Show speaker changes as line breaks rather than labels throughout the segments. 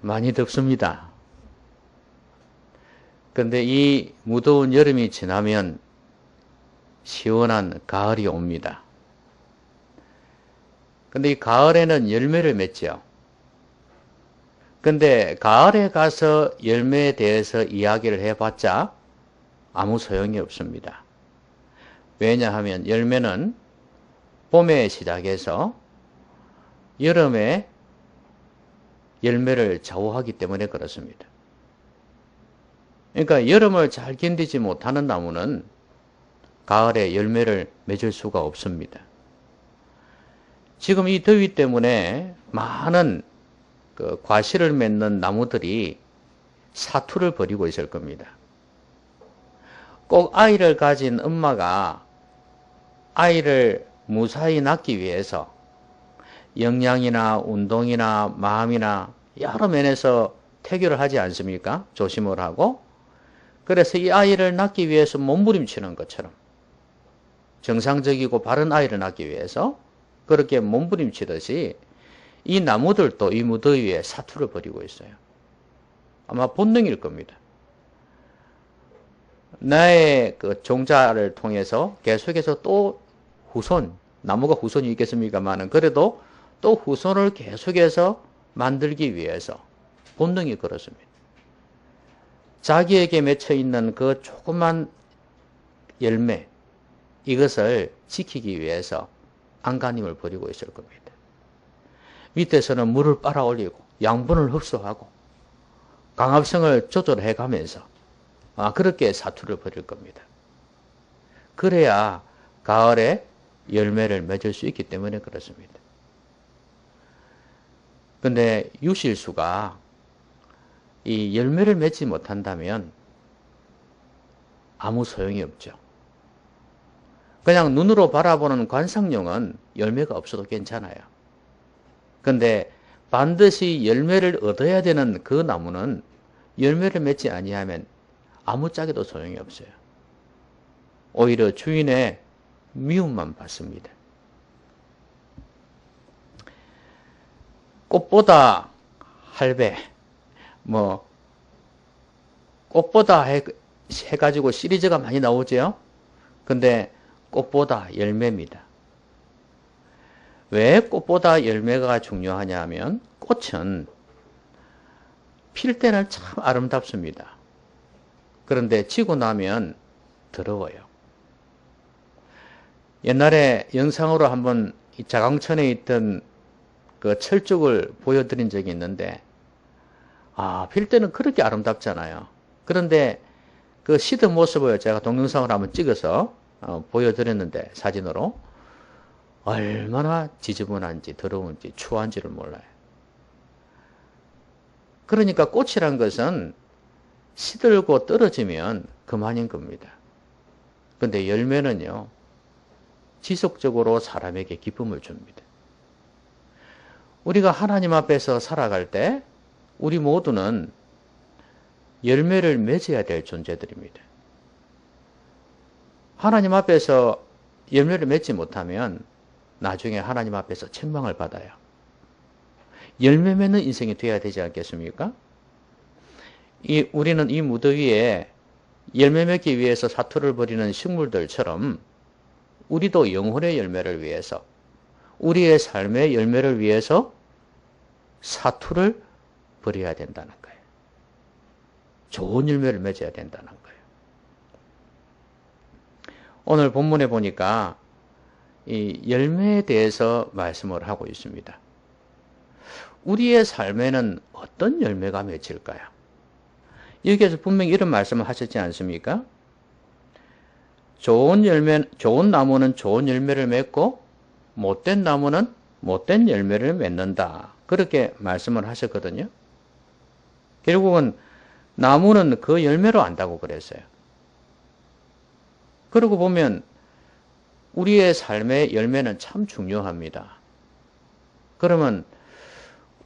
많이 덥습니다. 근데 이 무더운 여름이 지나면 시원한 가을이 옵니다. 근데 이 가을에는 열매를 맺죠. 근데 가을에 가서 열매에 대해서 이야기를 해봤자 아무 소용이 없습니다. 왜냐하면 열매는 봄에 시작해서 여름에 열매를 좌우하기 때문에 그렇습니다. 그러니까 여름을 잘 견디지 못하는 나무는 가을에 열매를 맺을 수가 없습니다. 지금 이 더위 때문에 많은 과실을 맺는 나무들이 사투를 벌이고 있을 겁니다. 꼭 아이를 가진 엄마가 아이를 무사히 낳기 위해서 영양이나 운동이나 마음이나 여러 면에서 태교를 하지 않습니까? 조심을 하고. 그래서 이 아이를 낳기 위해서 몸부림치는 것처럼 정상적이고 바른 아이를 낳기 위해서 그렇게 몸부림치듯이 이 나무들도 이 무더위에 사투를 벌이고 있어요. 아마 본능일 겁니다. 나의 그 종자를 통해서 계속해서 또 후손, 나무가 후손이 있겠습니까만은 그래도 또 후손을 계속해서 만들기 위해서 본능이 그렇습니다. 자기에게 맺혀 있는 그 조그만 열매, 이것을 지키기 위해서 안간힘을 벌이고 있을 겁니다. 밑에서는 물을 빨아 올리고 양분을 흡수하고 강압성을 조절해 가면서 그렇게 사투를 벌일 겁니다. 그래야 가을에 열매를 맺을 수 있기 때문에 그렇습니다. 근데 유실수가 이 열매를 맺지 못한다면 아무 소용이 없죠. 그냥 눈으로 바라보는 관상용은 열매가 없어도 괜찮아요. 근데 반드시 열매를 얻어야 되는 그 나무는 열매를 맺지 아니하면 아무짝에도 소용이 없어요. 오히려 주인의 미움만 받습니다. 꽃보다 할배, 꽃보다 해가지고 시리즈가 많이 나오죠. 근데 꽃보다 열매입니다. 왜 꽃보다 열매가 중요하냐 하면 꽃은 필 때는 참 아름답습니다. 그런데 지고 나면 더러워요. 옛날에 영상으로 한번 자강천에 있던 그 철쭉을 보여드린 적이 있는데 필 때는 그렇게 아름답잖아요. 그런데 그 시드 모습을 제가 동영상을 한번 찍어서 보여드렸는데 사진으로 얼마나 지저분한지 더러운지 추한지를 몰라요. 그러니까 꽃이란 것은 시들고 떨어지면 그만인 겁니다. 근데 열매는요 지속적으로 사람에게 기쁨을 줍니다. 우리가 하나님 앞에서 살아갈 때 우리 모두는 열매를 맺어야 될 존재들입니다. 하나님 앞에서 열매를 맺지 못하면 나중에 하나님 앞에서 책망을 받아요. 열매 맺는 인생이 되어야 되지 않겠습니까? 우리는 이 무더위에 열매 맺기 위해서 사투를 벌이는 식물들처럼 우리도 영혼의 열매를 위해서 우리의 삶의 열매를 위해서 사투를 벌여야 된다는 거예요. 좋은 열매를 맺어야 된다는 거예요. 오늘 본문에 보니까 이 열매에 대해서 말씀을 하고 있습니다. 우리의 삶에는 어떤 열매가 맺힐까요? 여기에서 분명히 이런 말씀을 하셨지 않습니까? 좋은 나무는 좋은 열매를 맺고 못된 나무는 못된 열매를 맺는다. 그렇게 말씀을 하셨거든요. 결국은 나무는 그 열매로 안다고 그랬어요. 그러고 보면 우리의 삶의 열매는 참 중요합니다. 그러면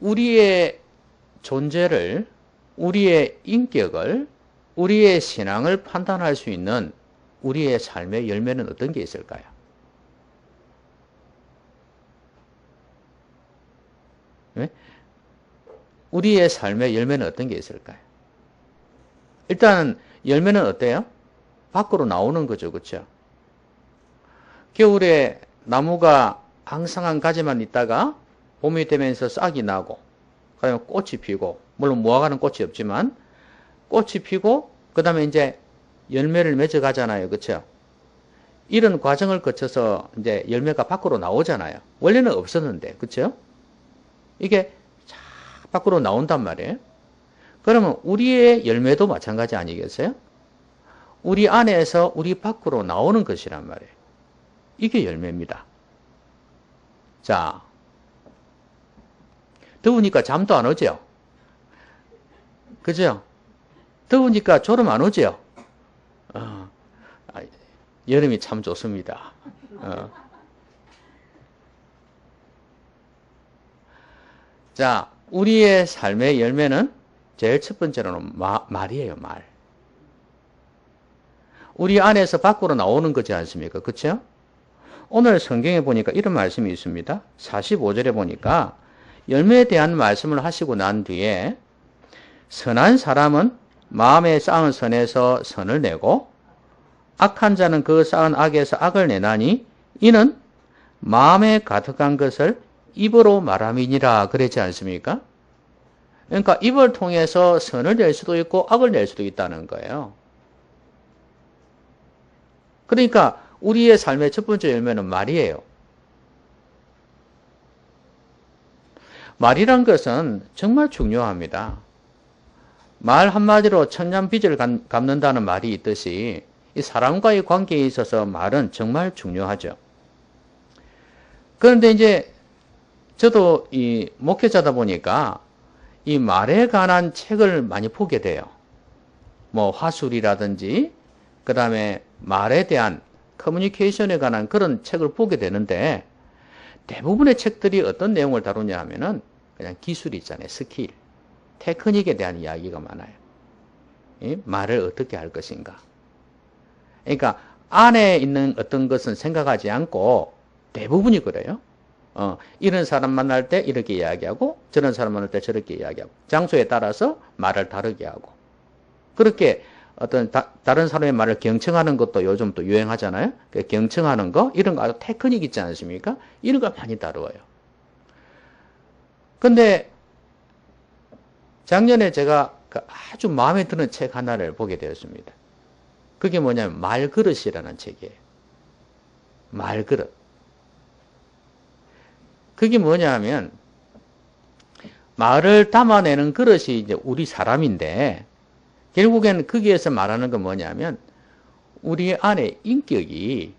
우리의 존재를, 우리의 인격을, 우리의 신앙을 판단할 수 있는 우리의 삶의 열매는 어떤 게 있을까요? 네? 우리의 삶의 열매는 어떤 게 있을까요? 일단 열매는 어때요? 밖으로 나오는 거죠. 그렇죠? 겨울에 나무가 항상 한 가지만 있다가 봄이 되면서 싹이 나고 그다음에 꽃이 피고 물론 무화과는 꽃이 없지만 꽃이 피고 그다음에 이제 열매를 맺어 가잖아요. 그렇죠? 이런 과정을 거쳐서 이제 열매가 밖으로 나오잖아요. 원래는 없었는데. 그렇죠? 이게 쫙 밖으로 나온단 말이에요. 그러면 우리의 열매도 마찬가지 아니겠어요? 우리 안에서 우리 밖으로 나오는 것이란 말이에요. 이게 열매입니다. 자, 더우니까 잠도 안 오죠? 그죠? 더우니까 졸음 안 오죠? 여름이 참 좋습니다. 자, 우리의 삶의 열매는 제일 첫 번째로는 말이에요, 말. 우리 안에서 밖으로 나오는 거지 않습니까? 그렇죠? 오늘 성경에 보니까 이런 말씀이 있습니다. 45절에 보니까 열매에 대한 말씀을 하시고 난 뒤에 선한 사람은 마음에 쌓은 선에서 선을 내고 악한 자는 그 쌓은 악에서 악을 내나니 이는 마음에 가득한 것을 입으로 말함이니라 그랬지 않습니까? 그러니까 입을 통해서 선을 낼 수도 있고 악을 낼 수도 있다는 거예요. 그러니까 우리의 삶의 첫 번째 열매는 말이에요. 말이란 것은 정말 중요합니다. 말 한마디로 천냥빚을 갚는다는 말이 있듯이 이 사람과의 관계에 있어서 말은 정말 중요하죠. 그런데 이제 저도 이 목회자다 보니까 이 말에 관한 책을 많이 보게 돼요. 뭐 화술이라든지 그 다음에 말에 대한 커뮤니케이션에 관한 그런 책을 보게 되는데 대부분의 책들이 어떤 내용을 다루냐 하면은 그냥 기술이 있잖아요. 스킬, 테크닉에 대한 이야기가 많아요. 말을 어떻게 할 것인가. 그러니까 안에 있는 어떤 것은 생각하지 않고 대부분이 그래요. 이런 사람 만날 때 이렇게 이야기하고 저런 사람 만날 때 저렇게 이야기하고 장소에 따라서 말을 다르게 하고 그렇게 어떤 다른 사람의 말을 경청하는 것도 요즘 또 유행하잖아요. 경청하는 거 이런 거 아주 테크닉 있지 않습니까? 이런 걸 많이 다루어요. 근데 작년에 제가 아주 마음에 드는 책 하나를 보게 되었습니다. 그게 뭐냐면 말그릇이라는 책이에요. 말그릇. 그게 뭐냐면 말을 담아내는 그릇이 이제 우리 사람인데 결국에는 거기에서 말하는 건 뭐냐면 우리 안에 인격이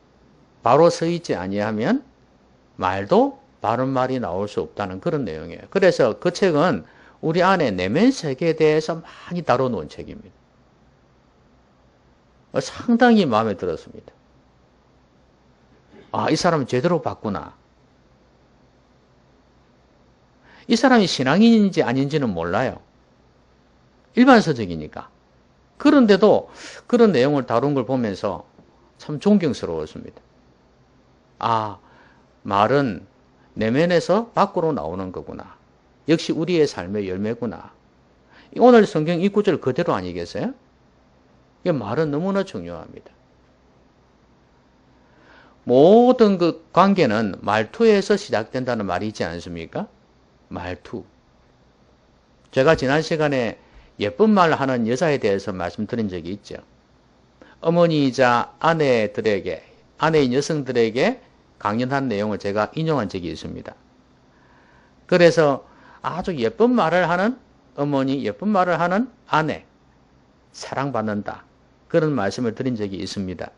바로 서 있지 아니하면 말도 바른 말이 나올 수 없다는 그런 내용이에요. 그래서 그 책은 우리 안에 내면 세계에 대해서 많이 다뤄놓은 책입니다. 상당히 마음에 들었습니다. 아, 이 사람은 제대로 봤구나. 이 사람이 신앙인인지 아닌지는 몰라요. 일반서적이니까. 그런데도 그런 내용을 다룬 걸 보면서 참 존경스러웠습니다. 아, 말은 내면에서 밖으로 나오는 거구나. 역시 우리의 삶의 열매구나. 오늘 성경 이 구절 그대로 아니겠어요? 이 말은 너무나 중요합니다. 모든 그 관계는 말투에서 시작된다는 말이 있지 않습니까? 말투. 제가 지난 시간에 예쁜 말 하는 여자에 대해서 말씀드린 적이 있죠. 어머니이자 아내들에게, 아내인 여성들에게 강연한 내용을 제가 인용한 적이 있습니다. 그래서 아주 예쁜 말을 하는 어머니, 예쁜 말을 하는 아내, 사랑받는다. 그런 말씀을 드린 적이 있습니다.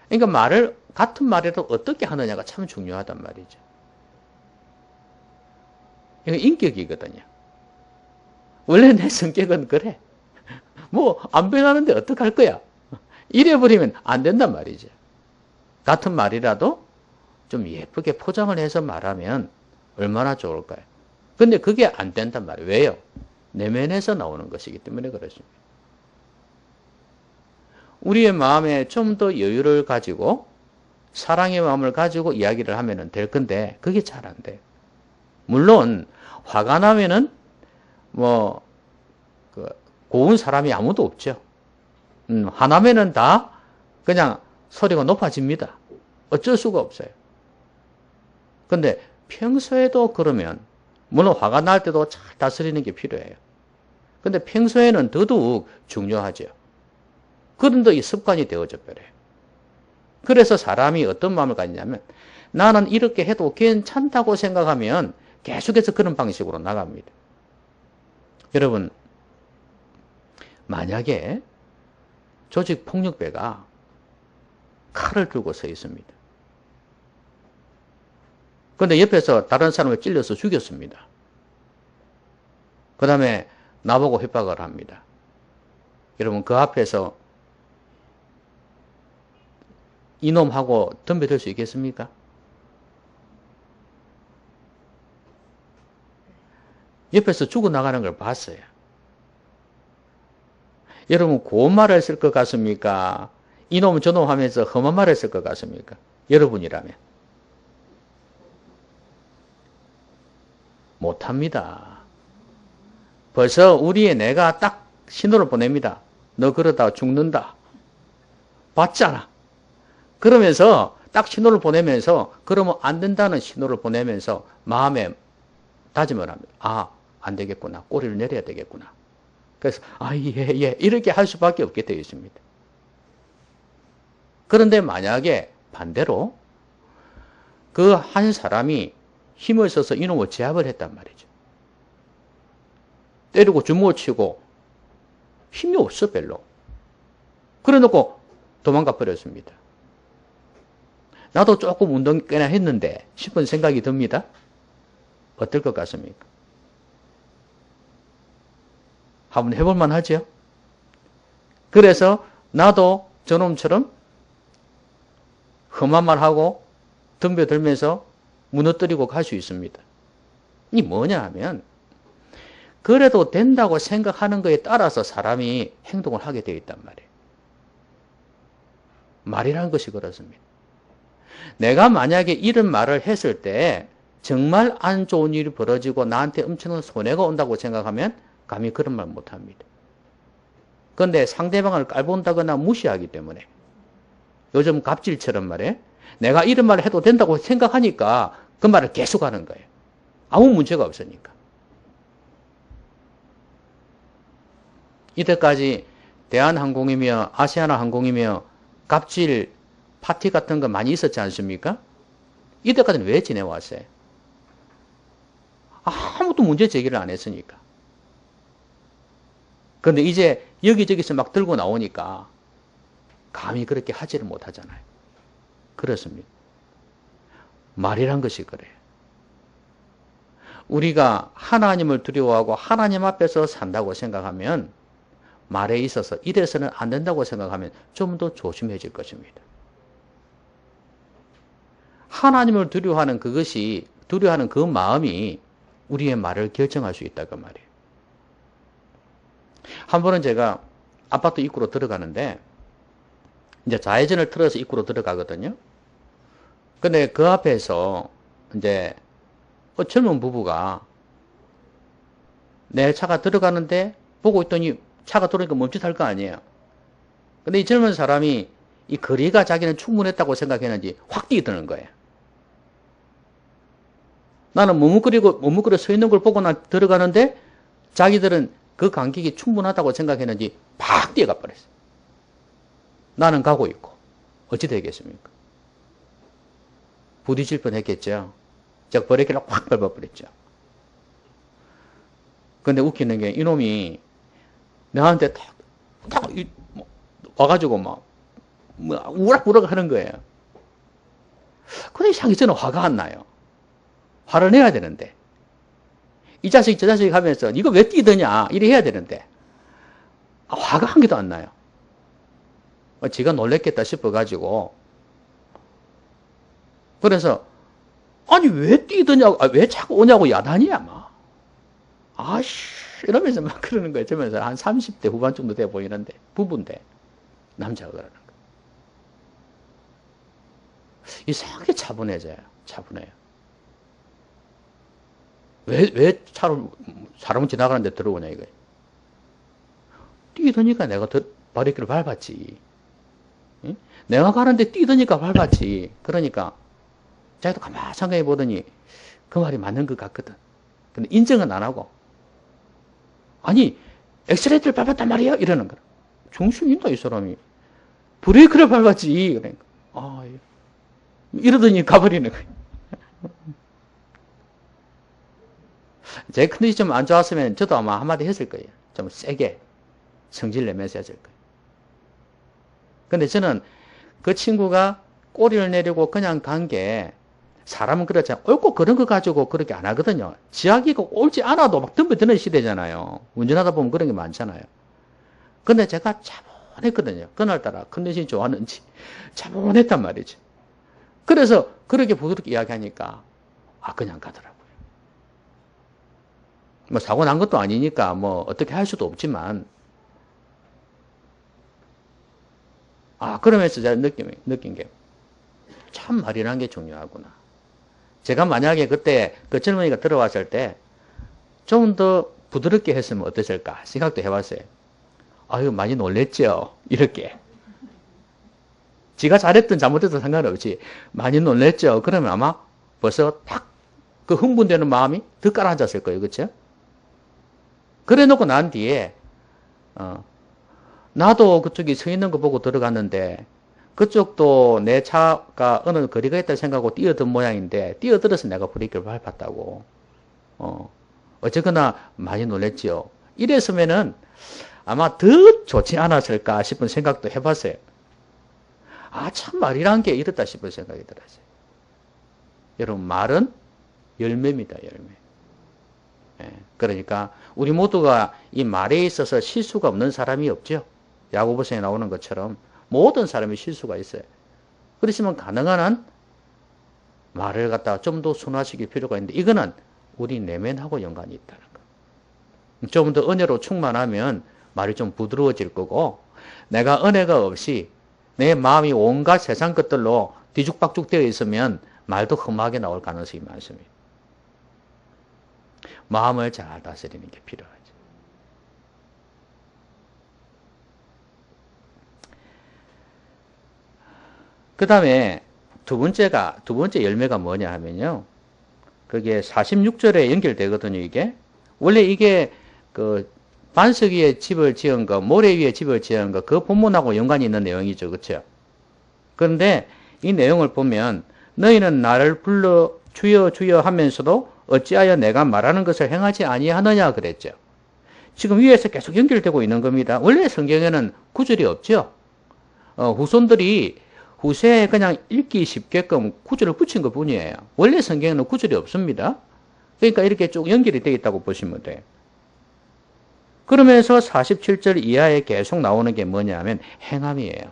그러니까 말을, 같은 말이라도 어떻게 하느냐가 참 중요하단 말이죠. 이거 인격이거든요. 원래 내 성격은 그래. 뭐 안 변하는데 어떡할 거야. 이래버리면 안 된단 말이죠. 같은 말이라도 좀 예쁘게 포장을 해서 말하면 얼마나 좋을까요? 근데 그게 안 된단 말이에요. 왜요? 내면에서 나오는 것이기 때문에 그렇습니다. 우리의 마음에 좀 더 여유를 가지고 사랑의 마음을 가지고 이야기를 하면 될 건데 그게 잘 안 돼요. 물론 화가 나면은 뭐, 그 고운 사람이 아무도 없죠. 하나면은 다 그냥 소리가 높아집니다. 어쩔 수가 없어요. 근데 평소에도 그러면, 물론 화가 날 때도 잘 다스리는 게 필요해요. 근데 평소에는 더더욱 중요하죠. 그런데 이 습관이 되어져 버려요. 그래서 사람이 어떤 마음을 갖냐면, 나는 이렇게 해도 괜찮다고 생각하면 계속해서 그런 방식으로 나갑니다. 여러분, 만약에 조직폭력배가 칼을 들고 서 있습니다. 그런데 옆에서 다른 사람을 찔러서 죽였습니다. 그 다음에 나보고 협박을 합니다. 여러분, 그 앞에서 이놈하고 덤벼들 수 있겠습니까? 옆에서 죽어나가는 걸 봤어요. 여러분, 고운 말을 쓸 것 같습니까? 이놈 저놈 하면서 험한 말을 쓸 것 같습니까? 여러분이라면. 못합니다. 벌써 우리의 뇌가 딱 신호를 보냅니다. 너 그러다 죽는다. 봤잖아. 그러면서 딱 신호를 보내면서 그러면 안 된다는 신호를 보내면서 마음에 다짐을 합니다. 아, 안 되겠구나. 꼬리를 내려야 되겠구나. 그래서 예 이렇게 할 수밖에 없게 되어 있습니다. 그런데 만약에 반대로 그 한 사람이 힘을 써서 이놈을 제압을 했단 말이죠. 때리고 주먹을 치고 힘이 없어 별로. 그래 놓고 도망가 버렸습니다. 나도 조금 운동 꽤나 했는데 싶은 생각이 듭니다. 어떨 것 같습니까? 한번 해볼만 하죠? 그래서 나도 저놈처럼 험한 말하고 덤벼들면서 무너뜨리고 갈 수 있습니다. 이 뭐냐 하면 그래도 된다고 생각하는 거에 따라서 사람이 행동을 하게 되어 있단 말이에요. 말이라는 것이 그렇습니다. 내가 만약에 이런 말을 했을 때 정말 안 좋은 일이 벌어지고 나한테 엄청난 손해가 온다고 생각하면 감히 그런 말 못합니다. 그런데 상대방을 깔본다거나 무시하기 때문에 요즘 갑질처럼 말해 내가 이런 말을 해도 된다고 생각하니까 그 말을 계속하는 거예요. 아무 문제가 없으니까. 이때까지 대한항공이며 아시아나항공이며 갑질 파티 같은 거 많이 있었지 않습니까? 이때까지는 왜 지내왔어요? 아무도 문제 제기를 안 했으니까. 그런데 이제 여기저기서 막 들고 나오니까 감히 그렇게 하지를 못하잖아요. 그렇습니다. 말이란 것이 그래요. 우리가 하나님을 두려워하고 하나님 앞에서 산다고 생각하면 말에 있어서 이래서는 안 된다고 생각하면 좀 더 조심해질 것입니다. 하나님을 두려워하는 그것이, 두려워하는 그 마음이 우리의 말을 결정할 수 있다고 말이에요. 한 번은 제가 아파트 입구로 들어가는데, 이제 좌회전을 틀어서 입구로 들어가거든요. 근데 그 앞에서 이제 젊은 부부가 내 차가 들어가는데 보고 있더니 차가 들어오니까 멈칫할 거 아니에요. 근데 이 젊은 사람이 이 거리가 자기는 충분했다고 생각했는지 확 뛰어드는 거예요. 나는 머뭇거려 서 있는 걸 보고 나 들어가는데 자기들은 그 간격이 충분하다고 생각했는지 팍 뛰어가 버렸어요. 나는 가고 있고 어찌 되겠습니까? 부딪힐 뻔했겠죠. 제가 브레이크를 확 밟아버렸죠. 근데 웃기는 게 이놈이 나한테 탁 와가지고 막 우락부락 하는 거예요. 근데 이상하게 저는 화가 안 나요. 화를 내야 되는데 이 자식 저 자식 하면서 이거 왜 뛰더냐 이래 해야 되는데 화가 한 개도 안 나요. 지가 놀랬겠다 싶어가지고 그래서 아니 왜 뛰더냐고 왜 자꾸 오냐고 야단이야 막 아씨 이러면서 막 그러는 거예요. 저면서 한 30대 후반 정도 돼 보이는데 부부인데 남자가 그러는 거예요. 이상하게 차분해져요. 차분해요. 왜 사람 지나가는데 들어오냐, 이거예요. 뛰더니까 내가 바리길을 밟았지. 응? 내가 가는데 뛰더니까 밟았지. 그러니까 자기도 가만히 생각해 보더니 그 말이 맞는 것 같거든. 근데 인정은 안 하고, 아니, 엑셀레이터를 밟았단 말이야? 이러는 거야. 정신이 있다, 이 사람이. 브레이크를 밟았지. 그러니까. 아, 이러더니 가버리는 거야. 제 컨디션이 좀 안 좋았으면 저도 아마 한마디 했을 거예요. 좀 세게 성질 내면서 했을 거예요. 근데 저는 그 친구가 꼬리를 내리고 그냥 간 게, 사람은 그렇잖아요. 옳고 그런 거 가지고 그렇게 안 하거든요. 지하기가 옳지 않아도 막 덤벼드는 시대잖아요. 운전하다 보면 그런 게 많잖아요. 근데 제가 차분했거든요. 그날따라 컨디션이 좋았는지 차분했단 말이죠. 그래서 그렇게 부드럽게 이야기하니까 그냥 가더라고요. 뭐 사고 난 것도 아니니까 뭐 어떻게 할 수도 없지만, 그러면서 제가 느낀 게 참 말이라는 게 중요하구나. 제가 만약에 그때 그 젊은이가 들어왔을 때 좀 더 부드럽게 했으면 어땠을까 생각도 해봤어요. 이거 많이 놀랬죠? 이렇게. 지가 잘했든 잘못했든 상관없이 많이 놀랬죠? 그러면 아마 벌써 딱 그 흥분되는 마음이 더 가라앉았을 거예요. 그렇죠? 그래 놓고 난 뒤에 나도 그쪽이 서 있는 거 보고 들어갔는데 그쪽도 내 차가 어느 거리가 있다 생각하고 뛰어든 모양인데 뛰어들어서 내가 브레이크를 밟았다고. 어쨌거나 많이 놀랬지요. 이랬으면은 아마 더 좋지 않았을까 싶은 생각도 해봤어요. 참 말이란 게 이렇다 싶은 생각이 들었어요. 여러분, 말은 열매입니다, 열매. 그러니까 우리 모두가 이 말에 있어서 실수가 없는 사람이 없죠. 야고보서에 나오는 것처럼 모든 사람이 실수가 있어요. 그렇지만 가능한 한 말을 갖다가 좀 더 순화시킬 필요가 있는데, 이거는 우리 내면하고 연관이 있다는 거. 좀 더 은혜로 충만하면 말이 좀 부드러워질 거고, 내가 은혜가 없이 내 마음이 온갖 세상 것들로 뒤죽박죽 되어 있으면 말도 험하게 나올 가능성이 많습니다. 마음을 잘 다스리는 게 필요하죠. 그 다음에 두 번째 열매가 뭐냐 하면요. 그게 46절에 연결되거든요, 이게. 원래 이게 그 반석 위에 집을 지은 거, 모래 위에 집을 지은 거, 그 본문하고 연관이 있는 내용이죠. 그렇죠? 그런데 이 내용을 보면 너희는 나를 불러 주여 주여 하면서도 어찌하여 내가 말하는 것을 행하지 아니하느냐 그랬죠. 지금 위에서 계속 연결되고 있는 겁니다. 원래 성경에는 구절이 없죠. 후손들이 후세에 그냥 읽기 쉽게끔 구절을 붙인 것 뿐이에요. 원래 성경에는 구절이 없습니다. 그러니까 이렇게 쭉 연결이 되어 있다고 보시면 돼요. 그러면서 47절 이하에 계속 나오는 게 뭐냐면 행함이에요.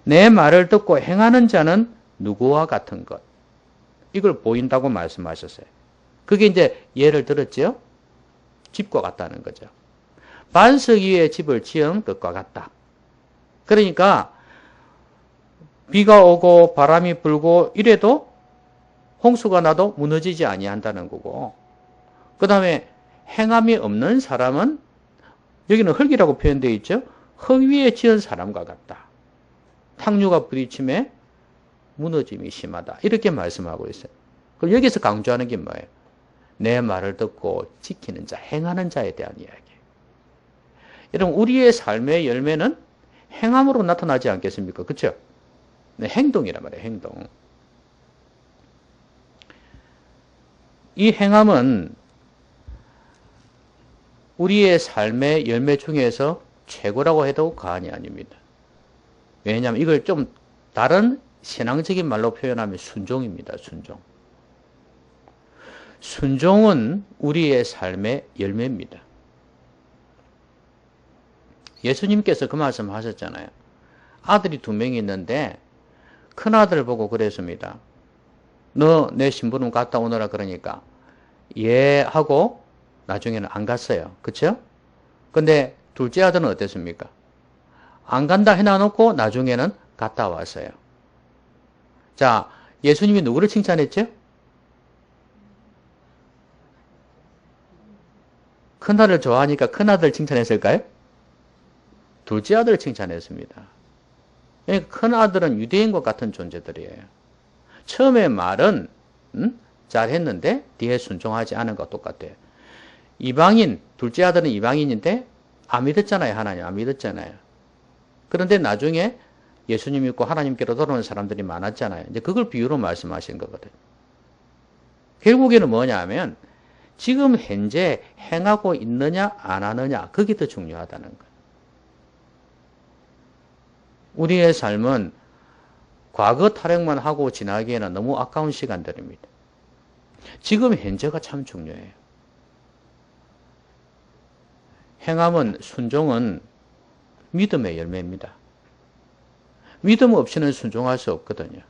내 말을 듣고 행하는 자는 누구와 같은 것. 이걸 보인다고 말씀하셨어요. 그게 이제 예를 들었죠. 집과 같다는 거죠. 반석 위에 집을 지은 것과 같다. 그러니까 비가 오고 바람이 불고 이래도 홍수가 나도 무너지지 아니한다는 거고, 그 다음에 행함이 없는 사람은, 여기는 흙이라고 표현되어 있죠. 흙 위에 지은 사람과 같다. 탕류가 부딪힘에 무너짐이 심하다. 이렇게 말씀하고 있어요. 그럼 여기서 강조하는 게 뭐예요? 내 말을 듣고 지키는 자, 행하는 자에 대한 이야기. 여러분, 우리의 삶의 열매는 행함으로 나타나지 않겠습니까? 그렇죠? 네, 행동이란 말이에요. 행동. 이 행함은 우리의 삶의 열매 중에서 최고라고 해도 과언이 아닙니다. 왜냐하면 이걸 좀 다른 신앙적인 말로 표현하면 순종입니다. 순종. 순종은 우리의 삶의 열매입니다. 예수님께서 그 말씀 하셨잖아요. 아들이 2명이 있는데 큰아들 보고 그랬습니다. 너 내 심부름 갔다 오너라 그러니까 예 하고 나중에는 안 갔어요. 그쵸? 근데 둘째 아들은 어땠습니까? 안 간다 해놔놓고 나중에는 갔다 왔어요. 자, 예수님이 누구를 칭찬했죠? 큰아들 좋아하니까 큰아들 칭찬했을까요? 둘째 아들을 칭찬했습니다. 그러니까 큰아들은 유대인과 같은 존재들이에요. 처음에 말은 잘했는데 뒤에 순종하지 않은 것과 똑같아요. 이방인, 둘째 아들은 이방인인데 안 믿었잖아요. 하나님 안 믿었잖아요. 그런데 나중에 예수님 믿고 하나님께로 돌아오는 사람들이 많았잖아요. 이제 그걸 비유로 말씀하신 거거든요. 결국에는 뭐냐 하면 지금 현재 행하고 있느냐 안 하느냐 그게 더 중요하다는 거예요. 우리의 삶은 과거 타령만 하고 지나기에는 너무 아까운 시간들입니다. 지금 현재가 참 중요해요. 행함은 순종은 믿음의 열매입니다. 믿음 없이는 순종할 수 없거든요.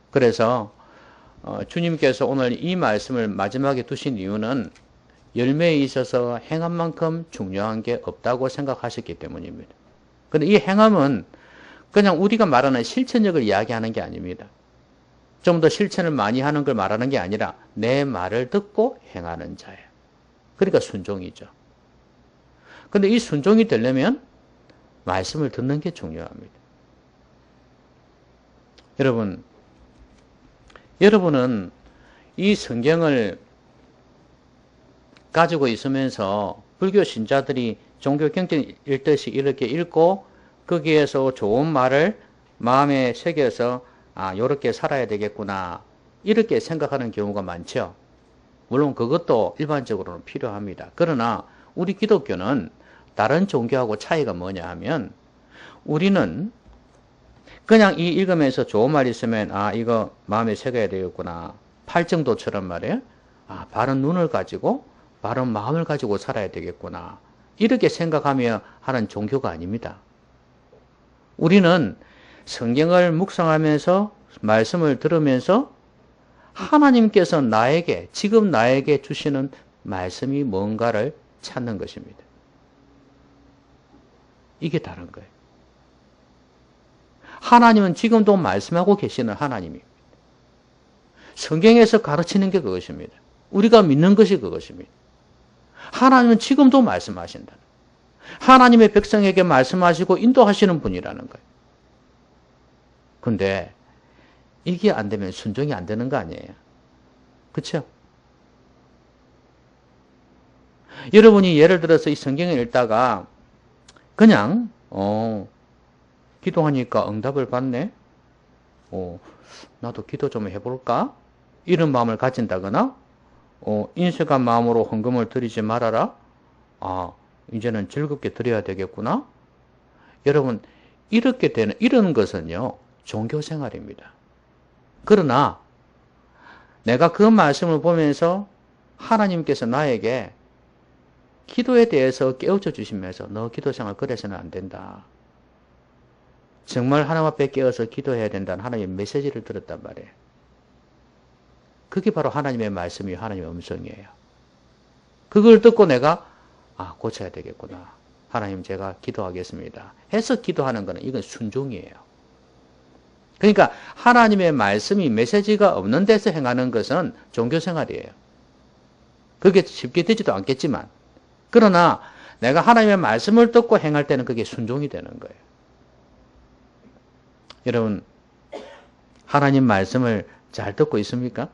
그래서 주님께서 오늘 이 말씀을 마지막에 두신 이유는 열매에 있어서 행함만큼 중요한 게 없다고 생각하셨기 때문입니다. 그런데 이 행함은 그냥 우리가 말하는 실천력을 이야기하는 게 아닙니다. 좀 더 실천을 많이 하는 걸 말하는 게 아니라 내 말을 듣고 행하는 자예요. 그러니까 순종이죠. 근데 이 순종이 되려면 말씀을 듣는 게 중요합니다. 여러분은 이 성경을 가지고 있으면서 불교 신자들이 종교 경전 읽듯이 이렇게 읽고 거기에서 좋은 말을 마음에 새겨서 요렇게 살아야 되겠구나 이렇게 생각하는 경우가 많죠. 물론 그것도 일반적으로는 필요합니다. 그러나 우리 기독교는 다른 종교하고 차이가 뭐냐 하면 우리는 그냥 이 읽으면서 좋은 말 있으면 이거 마음에 새겨야 되겠구나 팔정도처럼 말이에요. 바른 눈을 가지고 바른 마음을 가지고 살아야 되겠구나 이렇게 생각하며 하는 종교가 아닙니다. 우리는 성경을 묵상하면서 말씀을 들으면서 하나님께서 지금 나에게 주시는 말씀이 뭔가를 찾는 것입니다. 이게 다른 거예요. 하나님은 지금도 말씀하고 계시는 하나님입니다. 성경에서 가르치는 게 그것입니다. 우리가 믿는 것이 그것입니다. 하나님은 지금도 말씀하신다. 하나님의 백성에게 말씀하시고 인도하시는 분이라는 거예요. 근데 이게 안 되면 순종이 안 되는 거 아니에요? 그렇죠? 여러분이 예를 들어서 이 성경을 읽다가 그냥 기도하니까 응답을 받네? 나도 기도 좀 해볼까? 이런 마음을 가진다거나 인색한 마음으로 헌금을 드리지 말아라? 이제는 즐겁게 드려야 되겠구나? 여러분 이렇게 되는 이런 것은요 종교생활입니다. 그러나 내가 그 말씀을 보면서 하나님께서 나에게 기도에 대해서 깨우쳐 주시면서 너 기도생활 그래서는 안 된다. 정말 하나님 앞에 깨어서 기도해야 된다는 하나님의 메시지를 들었단 말이에요. 그게 바로 하나님의 말씀이 하나님의 음성이에요. 그걸 듣고 내가 고쳐야 되겠구나. 하나님 제가 기도하겠습니다. 해서 기도하는 거는 이건 순종이에요. 그러니까 하나님의 말씀이 메시지가 없는 데서 행하는 것은 종교생활이에요. 그게 쉽게 되지도 않겠지만 그러나 내가 하나님의 말씀을 듣고 행할 때는 그게 순종이 되는 거예요. 여러분 하나님 말씀을 잘 듣고 있습니까?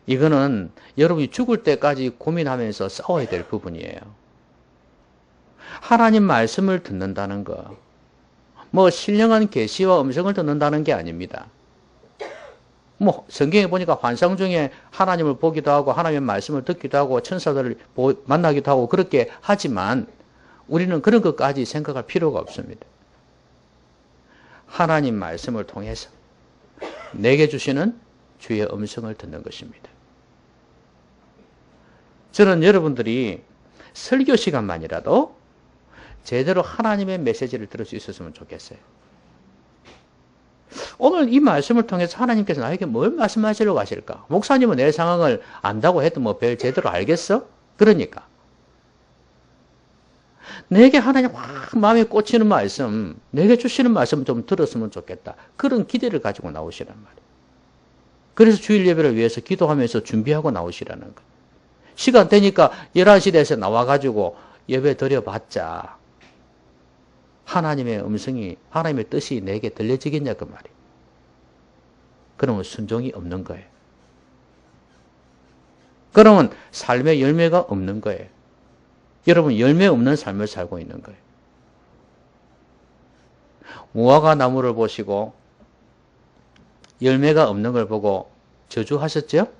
이거는 여러분이 죽을 때까지 고민하면서 싸워야 될 부분이에요. 하나님 말씀을 듣는다는 거 신령한 계시와 음성을 듣는다는 게 아닙니다. 성경에 보니까 환상 중에 하나님을 보기도 하고 하나님의 말씀을 듣기도 하고 천사들을 만나기도 하고 그렇게 하지만 우리는 그런 것까지 생각할 필요가 없습니다. 하나님 말씀을 통해서 내게 주시는 주의 음성을 듣는 것입니다. 저는 여러분들이 설교 시간만이라도 제대로 하나님의 메시지를 들을 수 있었으면 좋겠어요. 오늘 이 말씀을 통해서 하나님께서 나에게 뭘 말씀하시려고 하실까? 목사님은 내 상황을 안다고 해도 별 제대로 알겠어? 그러니까 내게 하나님 확 마음에 꽂히는 말씀, 내게 주시는 말씀 좀 들었으면 좋겠다. 그런 기대를 가지고 나오시란 말이에요. 그래서 주일 예배를 위해서 기도하면서 준비하고 나오시라는 거예요. 시간 되니까 11시 돼서 나와가지고 예배 드려봤자 하나님의 음성이, 하나님의 뜻이 내게 들려지겠냐 그 말이에요. 그러면 순종이 없는 거예요. 그러면 삶의 열매가 없는 거예요. 여러분 열매 없는 삶을 살고 있는 거예요. 무화과 나무를 보시고 열매가 없는 걸 보고 저주하셨죠?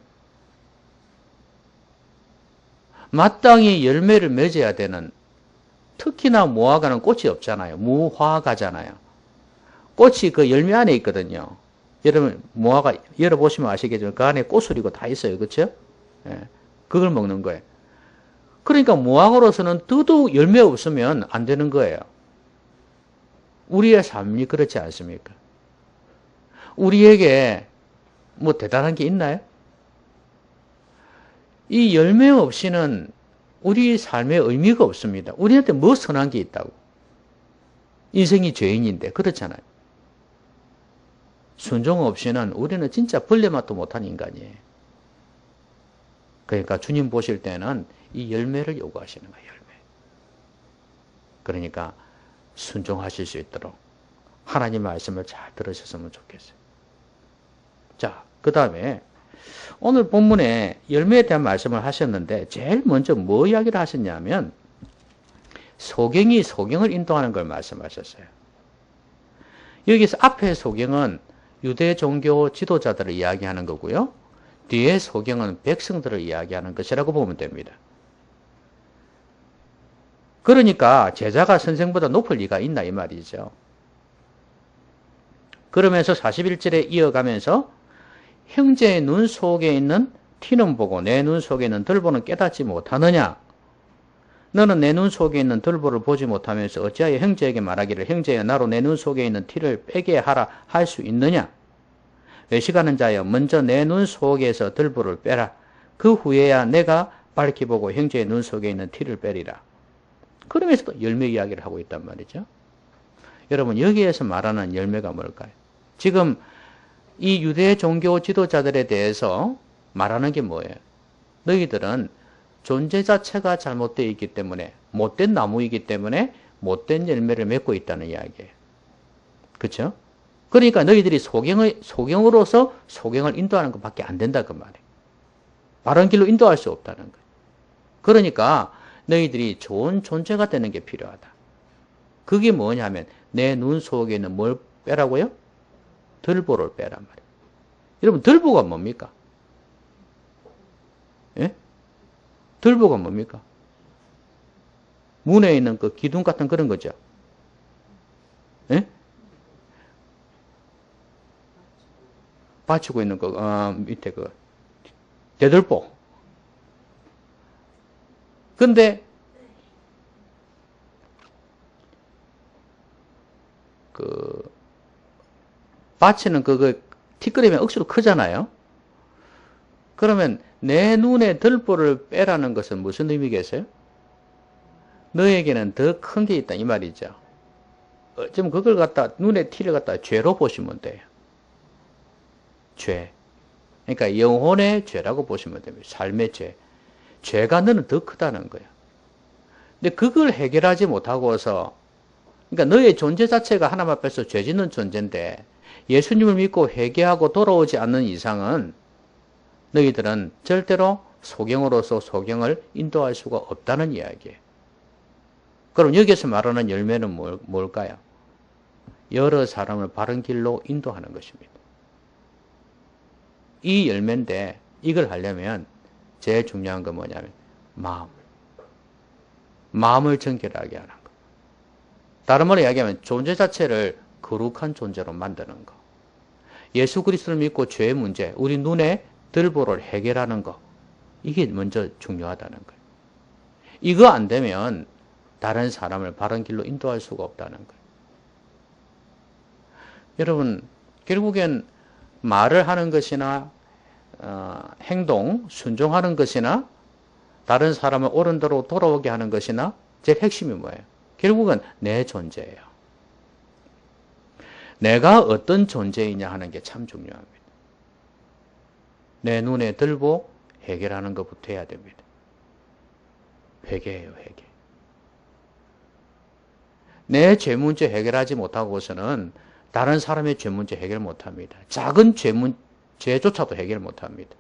마땅히 열매를 맺어야 되는, 특히나 무화과는 꽃이 없잖아요. 무화과잖아요. 꽃이 그 열매 안에 있거든요. 여러분 무화과 열어보시면 아시겠지만 그 안에 꽃술이고 다 있어요. 그렇죠? 예, 그걸 먹는 거예요. 그러니까 무화과로서는 더더욱 열매 없으면 안 되는 거예요. 우리의 삶이 그렇지 않습니까? 우리에게 뭐 대단한 게 있나요? 이 열매 없이는 우리 삶에 의미가 없습니다. 우리한테 뭐 선한 게 있다고? 인생이 죄인인데 그렇잖아요. 순종 없이는 우리는 진짜 벌레맛도 못한 인간이에요. 그러니까 주님 보실 때는 이 열매를 요구하시는 거예요. 열매. 그러니까 순종하실 수 있도록 하나님 말씀을 잘 들으셨으면 좋겠어요. 자, 그 다음에 오늘 본문에 열매에 대한 말씀을 하셨는데 제일 먼저 뭐 이야기를 하셨냐면 소경이 소경을 인도하는 걸 말씀하셨어요. 여기서 앞에 소경은 유대 종교 지도자들을 이야기하는 거고요. 뒤에 소경은 백성들을 이야기하는 것이라고 보면 됩니다. 그러니까 제자가 선생보다 높을 리가 있나 이 말이죠. 그러면서 41절에 이어가면서 형제의 눈 속에 있는 티는 보고 내 눈 속에 있는 들보는 깨닫지 못하느냐? 너는 내 눈 속에 있는 들보를 보지 못하면서 어찌하여 형제에게 말하기를 형제여 나로 내 눈 속에 있는 티를 빼게 하라 할 수 있느냐? 외식하는 자여 먼저 내 눈 속에서 들보를 빼라. 그 후에야 내가 밝히 보고 형제의 눈 속에 있는 티를 빼리라. 그러면서도 열매 이야기를 하고 있단 말이죠. 여러분 여기에서 말하는 열매가 뭘까요? 지금 이 유대 종교 지도자들에 대해서 말하는 게 뭐예요? 너희들은 존재 자체가 잘못되어 있기 때문에 못된 나무이기 때문에 못된 열매를 맺고 있다는 이야기예요. 그렇죠? 그러니까 너희들이 소경으로서 소경을 인도하는 것밖에 안 된다 그 말이에요. 바른 길로 인도할 수 없다는 거예요. 그러니까 너희들이 좋은 존재가 되는 게 필요하다. 그게 뭐냐면 내 눈 속에 있는 뭘 빼라고요? 들보를 빼란 말이에요. 여러분 들보가 뭡니까? 예? 들보가 뭡니까? 문에 있는 그 기둥 같은 그런 거죠. 예? 받치고 있는 거 밑에 그 대들보. 근데 그 받치는 그 티끌이면 억수로 크잖아요. 그러면 내 눈에 들보를 빼라는 것은 무슨 의미겠어요? 너에게는 더 큰 게 있다 이 말이죠. 좀 그걸 갖다 눈에 티를 갖다 죄로 보시면 돼요. 죄. 그러니까 영혼의 죄라고 보시면 됩니다. 삶의 죄. 죄가 너는 더 크다는 거예요. 근데 그걸 해결하지 못하고서 그러니까 너의 존재 자체가 하나님 앞에서 죄 짓는 존재인데 예수님을 믿고 회개하고 돌아오지 않는 이상은 너희들은 절대로 소경으로서 소경을 인도할 수가 없다는 이야기예요. 그럼 여기서 말하는 열매는 뭘까요? 여러 사람을 바른 길로 인도하는 것입니다. 이 열매인데 이걸 하려면 제일 중요한 건 뭐냐면 마음을 정결하게 하는 거. 다른 말로 이야기하면 존재 자체를 거룩한 존재로 만드는 거. 예수 그리스도를 믿고 죄의 문제, 우리 눈에 들보를 해결하는 거. 이게 먼저 중요하다는 거예요. 이거 안 되면 다른 사람을 바른 길로 인도할 수가 없다는 거예요. 여러분 결국엔 말을 하는 것이나 행동, 순종하는 것이나 다른 사람을 옳은 대로 돌아오게 하는 것이나 제일 핵심이 뭐예요? 결국은 내 존재예요. 내가 어떤 존재이냐 하는 게 참 중요합니다. 내 눈에 들보 해결하는 것부터 해야 됩니다. 회개예요, 회개. 내 죄 문제 해결하지 못하고서는 다른 사람의 죄 문제 해결 못합니다. 작은 죄조차도 해결 못합니다.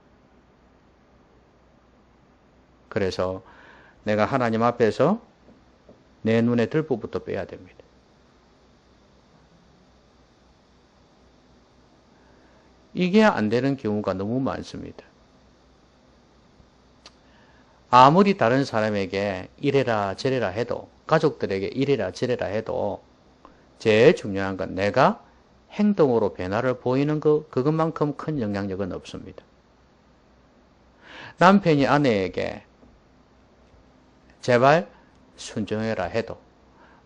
그래서 내가 하나님 앞에서 내 눈에 들보부터 빼야 됩니다. 이게 안 되는 경우가 너무 많습니다. 아무리 다른 사람에게 이래라 저래라 해도, 가족들에게 이래라 저래라 해도 제일 중요한 건 내가 행동으로 변화를 보이는 그것만큼 큰 영향력은 없습니다. 남편이 아내에게 제발 순종해라 해도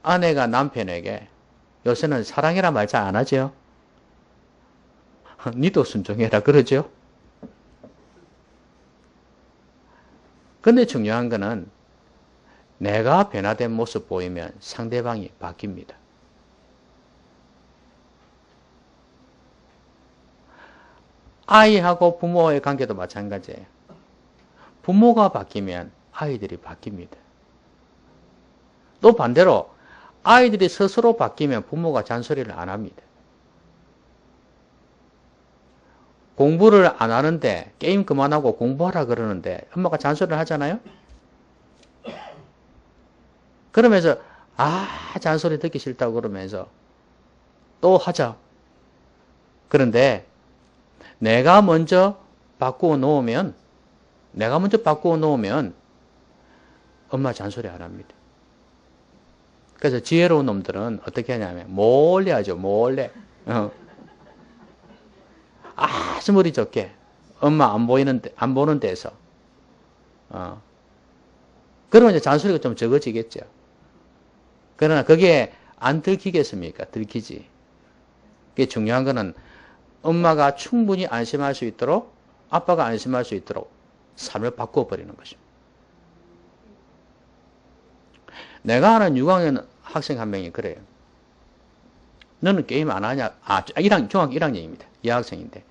아내가 남편에게 요새는 사랑해라 말 잘 안 하죠? 니도 순종해라 그러죠? 근데 중요한 거는 내가 변화된 모습 보이면 상대방이 바뀝니다. 아이하고 부모의 관계도 마찬가지예요. 부모가 바뀌면 아이들이 바뀝니다. 또 반대로 아이들이 스스로 바뀌면 부모가 잔소리를 안 합니다. 공부를 안 하는데 게임 그만하고 공부하라 그러는데 엄마가 잔소리를 하잖아요. 그러면서 잔소리 듣기 싫다고 그러면서 또 하자. 그런데 내가 먼저 바꾸어 놓으면 엄마 잔소리 안 합니다. 그래서 지혜로운 놈들은 어떻게 하냐면 몰래 하죠. 몰래. 아주 머리 좋게 엄마 안 보는 데서 그러면 이제 잔소리가 좀 적어지겠죠. 그러나 그게 안 들키겠습니까? 들키지. 그게 중요한 거는 엄마가 충분히 안심할 수 있도록, 아빠가 안심할 수 있도록 삶을 바꿔버리는 것입니다. 내가 아는 6학년 학생 한 명이 그래요. 너는 게임 안 하냐? 중학교 1학년입니다. 여학생인데.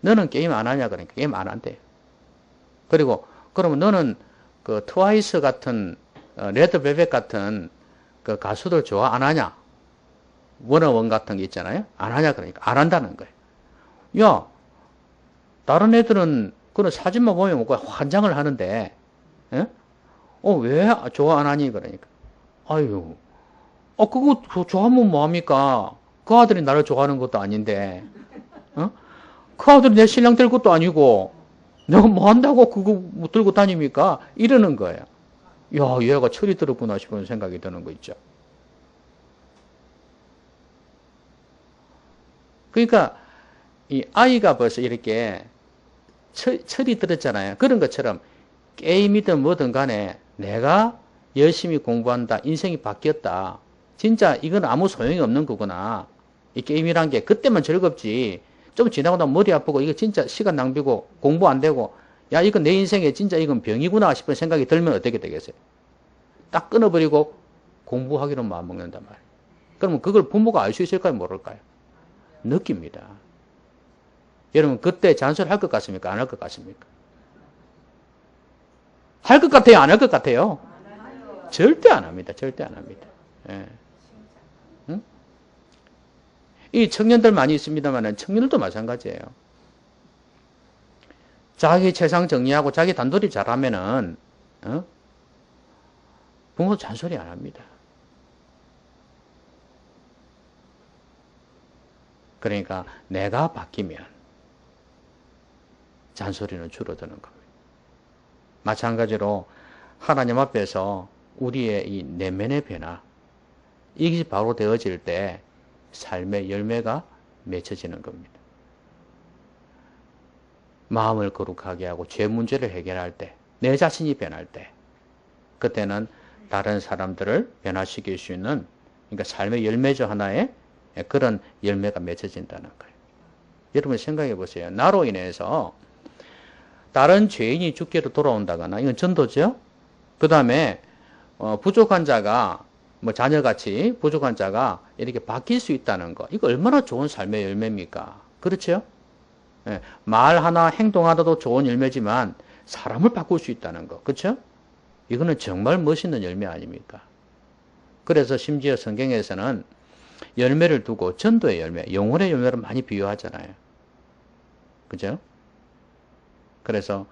너는 게임 안 하냐? 그러니까 게임 안 한대요. 그리고, 그러면 너는 그 트와이스 같은, 레드벨벳 같은 그 가수들 좋아? 안 하냐? 워너원 같은 게 있잖아요? 안 하냐? 그러니까 안 한다는 거예요. 야, 다른 애들은 그런 사진만 보면 환장을 하는데, 왜 좋아 안 하니? 그러니까. 아유, 그거 좋아하면 뭐합니까? 그 아들이 나를 좋아하는 것도 아닌데, 그 아들이 내 신랑 될 것도 아니고, 내가 뭐 한다고 그거 못 들고 다닙니까? 이러는 거예요. 야, 얘가 철이 들었구나 싶은 생각이 드는 거 있죠. 그러니까, 이 아이가 벌써 이렇게 철이 들었잖아요. 그런 것처럼 게임이든 뭐든 간에 내가 열심히 공부한다. 인생이 바뀌었다. 진짜 이건 아무 소용이 없는 거구나. 이 게임이란 게 그때만 즐겁지. 좀 지나고 나면 머리 아프고 이거 진짜 시간 낭비고 공부 안 되고 야 이건 내 인생에 진짜 이건 병이구나 싶은 생각이 들면 어떻게 되겠어요? 딱 끊어버리고 공부하기로 마음먹는단 말이에요. 그러면 그걸 부모가 알 수 있을까요? 모를까요? 느낍니다. 여러분 그때 잔소리 할 것 같습니까? 안 할 것 같습니까? 할 것 같아요? 안 할 것 같아요? 절대 안 합니다. 절대 안 합니다. 예. 응? 이 청년들 많이 있습니다만 청년들도 마찬가지예요. 자기 최상 정리하고 자기 단돌이 잘하면은 부모 잔소리 안 합니다. 그러니까 내가 바뀌면 잔소리는 줄어드는 겁니다. 마찬가지로 하나님 앞에서 우리의 이 내면의 변화, 이것이 바로 되어질 때 삶의 열매가 맺혀지는 겁니다. 마음을 거룩하게 하고 죄 문제를 해결할 때, 내 자신이 변할 때, 그때는 다른 사람들을 변화시킬 수 있는, 그러니까 삶의 열매죠 하나의 그런 열매가 맺혀진다는 거예요. 여러분 생각해 보세요. 나로 인해서 다른 죄인이 죽게로 돌아온다거나, 이건 전도죠. 그 다음에 부족한 자가 자녀같이 부족한 자가 이렇게 바뀔 수 있다는 거, 이거 얼마나 좋은 삶의 열매입니까? 그렇죠? 예, 말 하나 행동 하나도 좋은 열매지만 사람을 바꿀 수 있다는 거, 그렇죠? 이거는 정말 멋있는 열매 아닙니까? 그래서 심지어 성경에서는 열매를 두고 전도의 열매, 영혼의 열매를 많이 비유하잖아요. 그죠? 그래서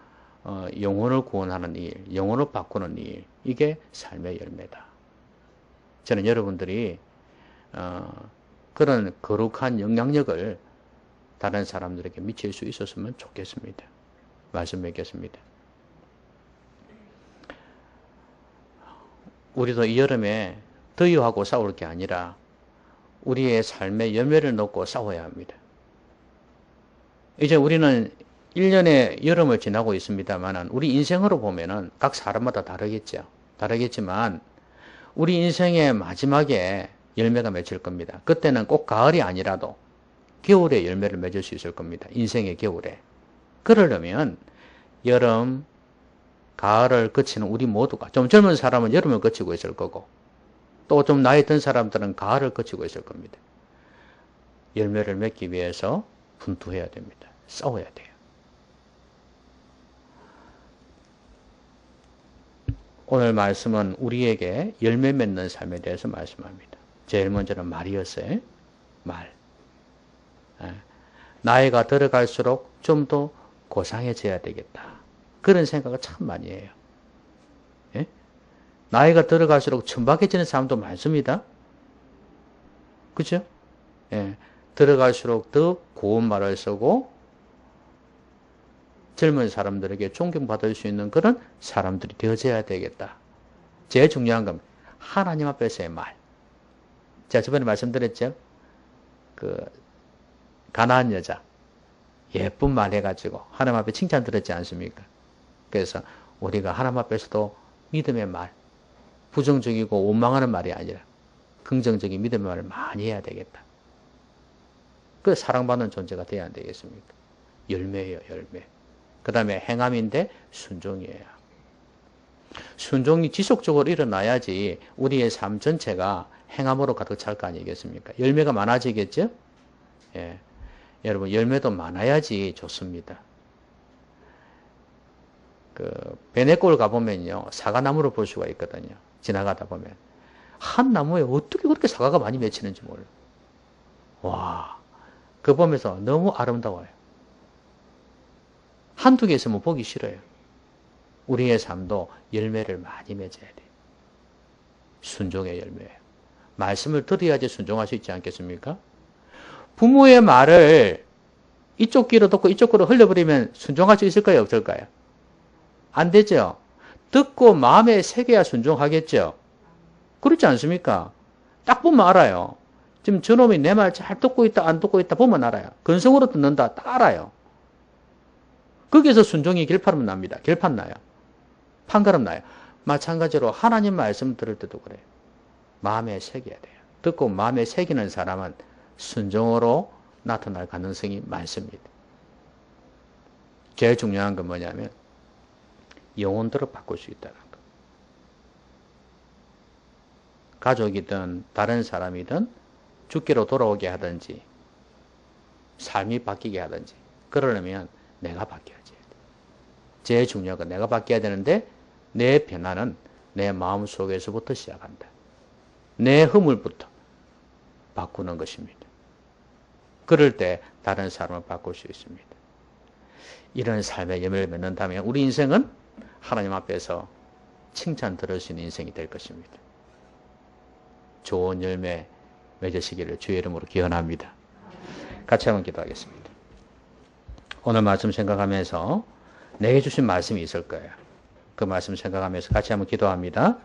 영혼을 구원하는 일, 영혼을 바꾸는 일, 이게 삶의 열매다. 저는 여러분들이 그런 거룩한 영향력을 다른 사람들에게 미칠 수 있었으면 좋겠습니다. 말씀 맺겠습니다. 우리도 이 여름에 더위하고 싸울 게 아니라 우리의 삶의 열매를 놓고 싸워야 합니다. 이제 우리는 1년의 여름을 지나고 있습니다만 우리 인생으로 보면은 각 사람마다 다르겠죠. 다르겠지만 우리 인생의 마지막에 열매가 맺힐 겁니다. 그때는 꼭 가을이 아니라도 겨울에 열매를 맺을 수 있을 겁니다. 인생의 겨울에. 그러려면 여름, 가을을 거치는 우리 모두가, 좀 젊은 사람은 여름을 거치고 있을 거고 또 좀 나이 든 사람들은 가을을 거치고 있을 겁니다. 열매를 맺기 위해서 분투해야 됩니다. 싸워야 돼요. 오늘 말씀은 우리에게 열매 맺는 삶에 대해서 말씀합니다. 제일 먼저는 말이었어요. 말. 나이가 들어갈수록 좀 더 고상해져야 되겠다. 그런 생각을 참 많이 해요. 예? 나이가 들어갈수록 천박해지는 사람도 많습니다. 그죠? 예. 들어갈수록 더 고운 말을 쓰고 젊은 사람들에게 존경받을 수 있는 그런 사람들이 되어져야 되겠다. 제일 중요한 건 하나님 앞에서의 말. 제가 저번에 말씀드렸죠? 가나안 여자. 예쁜 말 해가지고 하나님 앞에 칭찬 들었지 않습니까? 그래서 우리가 하나님 앞에서도 믿음의 말, 부정적이고 원망하는 말이 아니라 긍정적인 믿음의 말을 많이 해야 되겠다. 그 사랑받는 존재가 돼야 안 되겠습니까? 열매예요, 열매. 그 다음에 행함인데 순종이에요. 순종이 지속적으로 일어나야지 우리의 삶 전체가 행함으로 가득 찰 거 아니겠습니까? 열매가 많아지겠죠? 예. 여러분, 열매도 많아야지 좋습니다. 베네골 가보면요, 사과나무를 볼 수가 있거든요. 지나가다 보면. 한 나무에 어떻게 그렇게 사과가 많이 맺히는지 몰라요. 와, 그거 보면서 너무 아름다워요. 한두 개 있으면 보기 싫어요. 우리의 삶도 열매를 많이 맺어야 돼요. 순종의 열매예요. 말씀을 들어야지 순종할 수 있지 않겠습니까? 부모의 말을 이쪽 귀로 듣고 이쪽 귀로 흘려버리면 순종할 수 있을까요? 없을까요? 안 되죠. 듣고 마음에 새겨야 순종하겠죠. 그렇지 않습니까? 딱 보면 알아요. 지금 저놈이 내 말 잘 듣고 있다 안 듣고 있다 보면 알아요. 근성으로 듣는다 딱 알아요. 거기에서 순종이 결판은 납니다. 결판 나요. 판가름 나요. 마찬가지로 하나님 말씀 들을 때도 그래요. 마음에 새겨야 돼요. 듣고 마음에 새기는 사람은 순종으로 나타날 가능성이 많습니다. 제일 중요한 건 뭐냐면 영혼들을 바꿀 수 있다는 것. 가족이든 다른 사람이든 죽기로 돌아오게 하든지 삶이 바뀌게 하든지 그러려면 내가 바뀌어야 돼. 제일 중요한 건 내가 바뀌어야 되는데 내 변화는 내 마음속에서부터 시작한다. 내 허물부터 바꾸는 것입니다. 그럴 때 다른 사람을 바꿀 수 있습니다. 이런 삶의 열매를 맺는다면 우리 인생은 하나님 앞에서 칭찬 들을 수 있는 인생이 될 것입니다. 좋은 열매 맺으시기를 주의 이름으로 기원합니다. 같이 한번 기도하겠습니다. 오늘 말씀 생각하면서 내게 주신 말씀이 있을 거예요. 그 말씀 생각하면서 같이 한번 기도합니다.